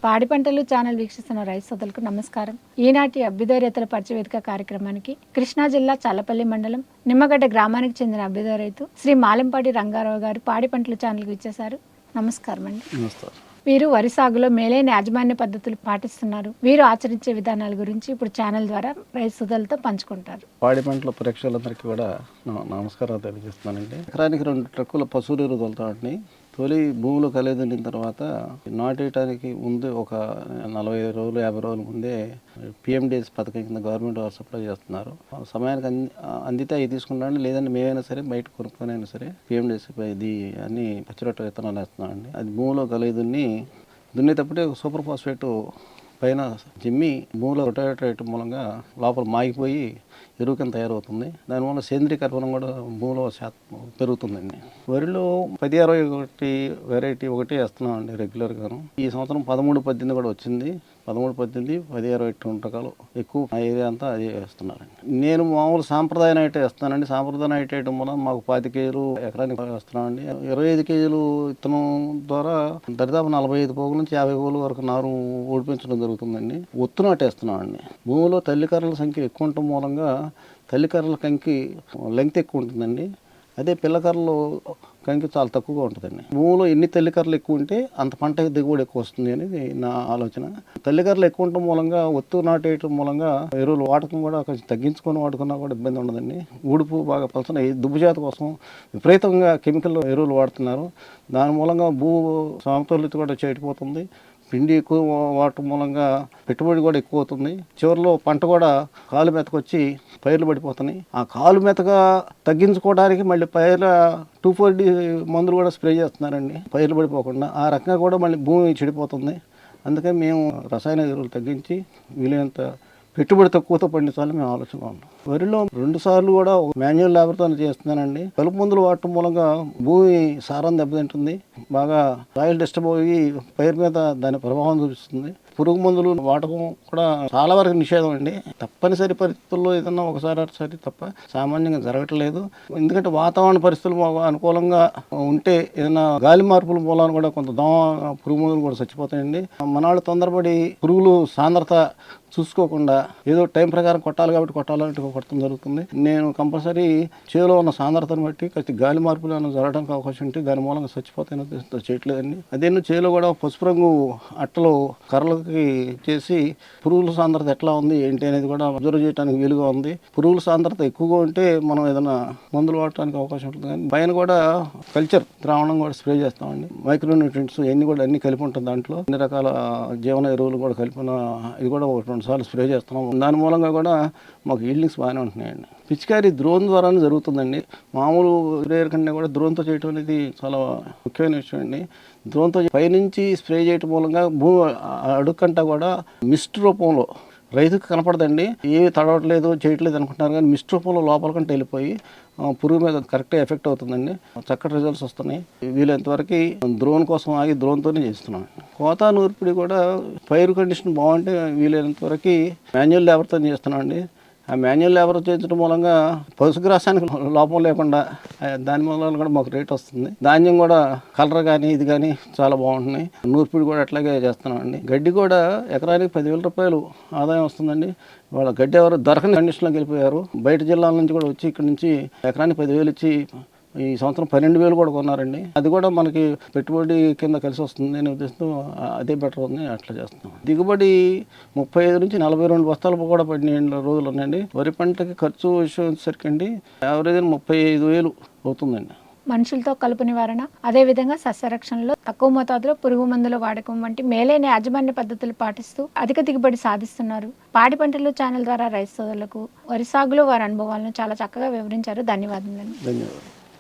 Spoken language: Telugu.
పాడి పంటలు ఛానల్ వీక్షిస్తున్న రైతు సోదరులకు నమస్కారం. ఈనాటి అభ్యుదయ రైతుల పరిచయ వేదిక కార్యక్రమానికి కృష్ణా జిల్లా చల్లపల్లి మండలం నిమ్మగడ్డ గ్రామానికి చెందిన అభ్యుదయ రైతు శ్రీ మాలెంపాటి రంగారావు గారు పాడి పంటల ఛానల్కి ఇచ్చేశారు. నమస్కారం అండి. వీరు వరి సాగులో మేలైన యాజమాన్య పద్ధతులు పాటిస్తున్నారు. వీరు ఆచరించే విధానాల గురించి ఇప్పుడు ఛానల్ ద్వారా రైతు సోదరులతో పంచుకుంటారు. పాడి పంటల ప్రేక్షకులందరికీ కూడా నమస్కారాలు తెలియజేస్తున్నానండి. ఎకరానికి 2 ట్రక్కుల పశువులు ఎరువు తోలుతామండి. తొలి భూములు కలిదిన తర్వాత నాటేయడానికి ముందు ఒక 45 రోజులు 50 రోజుల ముందే PMDS పథకం కింద గవర్నమెంట్ వారు సప్లై చేస్తున్నారు. సమయానికి అందితే అవి తీసుకుంటామండి, లేదంటే మేమైనా సరే బయట కొనుక్కొని అయినా సరే PMDS ఇది అన్ని పచ్చిరొట్ట విత్తనాలు వేస్తున్నామండి. అది భూమిలో కలిదున్ని దున్నేటప్పుడే సూపర్ ఫాస్ఫేట్ పైన జిమ్మి భూమిలో రొటేటర్ వేయటం మూలంగా లోపల మాగిపోయి ఎరువు కింద తయారవుతుంది. దానివల్ల సేంద్రీయ కర్బనం కూడా భూమిలో శాతం పెరుగుతుందండి. వరిలో 1061 వెరైటీ ఒకటి వేస్తున్నామండి రెగ్యులర్గాను. ఈ సంవత్సరం 13-18 కూడా వచ్చింది. 13-18, 10-62 రకాలు ఎక్కువ ఆ ఏరియా అంతా అదే వేస్తున్నారండి. నేను మామూలు సాంప్రదాయ నైట్ వేస్తున్నానండి. సాంప్రదాయ నైట్ వేయడం వల్ల మాకు 10 కేజీలు ఎకరానికి వేస్తున్నామండి. 25 కేజీలు విత్తనం ద్వారా దరిదాపు 45 పోగుల నుంచి 50 పోగుల వరకు నారు ఓడిపించడం జరుగుతుందండి. ఒత్తు నాటేస్తున్నామండి. భూమిలో తల్లికర్రల సంఖ్య ఎక్కువ ఉండటం మూలంగా తల్లికర్రల కంకి లెంగ్త్ ఎక్కువ ఉంటుందండి. అదే పిల్లకర్రలు కంకి చాలా తక్కువగా ఉంటుందండి. భూమిలో ఎన్ని తల్లికర్రలు ఎక్కువ ఉంటే అంత పంట దిగుబడి ఎక్కువ వస్తుంది అనేది నా ఆలోచన. తల్లికర్రలు ఎక్కువ ఉండటం మూలంగా ఒత్తు నాటేయటం మూలంగా ఎరువులు వాడకం కూడా కొంచెం తగ్గించుకొని వాడుకున్నా కూడా ఇబ్బంది ఉండదండి. ఊడుపు బాగా పలుచన దుబ్బుజాత కోసం విపరీతంగా కెమికల్ ఎరువులు వాడుతున్నారు. దాని మూలంగా భూ సమతుల్యత కూడా చెడిపోతుంది. పిండి ఎక్కువ వాడటం మూలంగా పెట్టుబడి కూడా ఎక్కువ అవుతుంది. చివరిలో పంట కూడా కాలు మెతకొచ్చి పైర్లు పడిపోతున్నాయి. ఆ కాలు మెతగా తగ్గించుకోవడానికి మళ్ళీ పైర్ల 2,4-D మందులు కూడా స్ప్రే చేస్తున్నారండి పైర్లు పడిపోకుండా. ఆ రకంగా కూడా మళ్ళీ భూమి చెడిపోతుంది. అందుకని మేము రసాయన ఎరువులు తగ్గించి వీలైనంత పెట్టుబడి తక్కువతో పండించాలని మేము ఆలోచన ఉన్నాం. వరిలో 2 సార్లు కూడా మాన్యువల్ లేబర్తో చేస్తున్నానండి. కలుపు మందులు వాడటం మూలంగా భూమి సారం దెబ్బతింటుంది. బాగా సాయిల్ డిస్టర్బ్ అయ్యి పైరు మీద దాని ప్రభావం చూపిస్తుంది. పురుగు మందులు వాడకం కూడా చాలా వరకు నిషేధం అండి. తప్పనిసరి పరిస్థితుల్లో ఏదన్నా ఒకసారి తప్ప సామాన్యంగా జరగట్లేదు. ఎందుకంటే వాతావరణ పరిస్థితులు అనుకూలంగా ఉంటే ఏదైనా గాలి మార్పుల మూలాన్ని కూడా కొంత పురుగు మందులు కూడా చచ్చిపోతాయండి. మనాళ్ళు తొందరపడి పురుగులు సాంద్రత చూసుకోకుండా ఏదో టైం ప్రకారం కొట్టాలి కాబట్టి కొట్టాలంటే కొట్టడం జరుగుతుంది. నేను కంపల్సరీ చేలో ఉన్న సాంద్రతను బట్టి ఖచ్చితంగా గాలి మార్పులు ఏమైనా జరగడానికి అవకాశం ఉంటే దాని మూలంగా చచ్చిపోతాయని చేయట్లేదండి. అదే చేలో కూడా పసుపు రంగు అట్టలు కర్రలకి చేసి పురుగుల సాంద్రత ఎట్లా ఉంది ఏంటి అనేది కూడా అబ్జర్వ్ చేయడానికి వీలుగా ఉంది. పురుగుల సాంద్రత ఎక్కువగా ఉంటే మనం ఏదైనా మందులు వాడటానికి అవకాశం ఉంటుంది. కానీ పైన కూడా కల్చర్ ద్రావణం కూడా స్ప్రే చేస్తామండి. మైక్రోన్యూట్రియంట్స్ ఇవన్నీ కూడా అన్ని కలిపి ఉంటుంది. దాంట్లో అన్ని రకాల జీవన ఎరువులు కూడా కలిపిన ఇది కూడా 2 సార్లు స్ప్రే చేస్తున్నాం. దాని మూలంగా కూడా మాకు ఈల్డింగ్స్ బాగానే ఉంటున్నాయండి. పిచికారీ డ్రోన్ ద్వారానే జరుగుతుందండి. మామూలు స్ప్రేయర్ కంటే కూడా డ్రోన్తో చేయటం అనేది చాలా ముఖ్యమైన విషయం అండి. డ్రోన్తో పైనుంచి స్ప్రే చేయటం మూలంగా భూమి అడుక్కంటా కూడా మిస్ట్ రూపంలో రైతుకు కనపడదండి. ఏమి తడవట్లేదు చేయట్లేదు అనుకుంటున్నారు, కానీ మిస్ట్ రూపంలో లోపల కంటే వెళ్ళిపోయి పురుగు మీద కరెక్ట్గా ఎఫెక్ట్ అవుతుందండి. చక్కటి రిజల్ట్స్ వస్తున్నాయి. వీలైనంతవరకు డ్రోన్ కోసం ఆగి డ్రోన్తోనే చేస్తున్నాం. కోత నూర్పిడి కూడా పైరు కండిషన్ బాగుంటే వీలైనంతవరకు మాన్యువల్ లేబర్తో చేస్తున్నాం అండి. ఆ మాన్యువల్ లేబర్ చేయించడం మూలంగా పశుగ్రాసానికి లోపం లేకుండా దాని మూలంగా కూడా మాకు రేట్ వస్తుంది. ధాన్యం కూడా కలర్ కానీ ఇది కానీ చాలా బాగుంటున్నాయి. నూర్పిడి కూడా అట్లాగే చేస్తున్నామండి. గడ్డి కూడా ఎకరానికి 10,000 రూపాయలు ఆదాయం వస్తుందండి. వాళ్ళ గడ్డి ఎవరు దొరకని కండిషన్లోకి వెళ్ళిపోయారు. బయట జిల్లాల నుంచి కూడా వచ్చి ఇక్కడ నుంచి ఎకరానికి 10,000 ఇచ్చి ఈ సంవత్సరం 12,000 కూడా కొన్నారండి. అది కూడా మనకి పెట్టుబడి కింద కలిసి వస్తుంది అనే ఉద్దేశంతో అదే బెటర్ ఉంది, అట్లా చేస్తున్నాం. దిగుబడి 35 నుంచి 42 బస్తాలు కూడా పడిన రోజులు ఉన్నాయండి. వరి పంటకి ఖర్చు విషయం వచ్చేసరికి అండి యావరేజ్ 35,000 అవుతుందండి. మనుషులతో కలుపు నివారణ, అదేవిధంగా సస్యరక్షణలో తక్కువ మోతాదులో పురుగు మందుల వాడకం వంటి మేలైన యాజమాన్య పద్ధతులు పాటిస్తూ అధిక దిగుబడి సాధిస్తున్నారు. పాడి పంటలు ఛానల్ ద్వారా రైతు సోదరులకు వరి సాగులో వారి అనుభవాలను చాలా చక్కగా వివరించారు. ధన్యవాదాలు.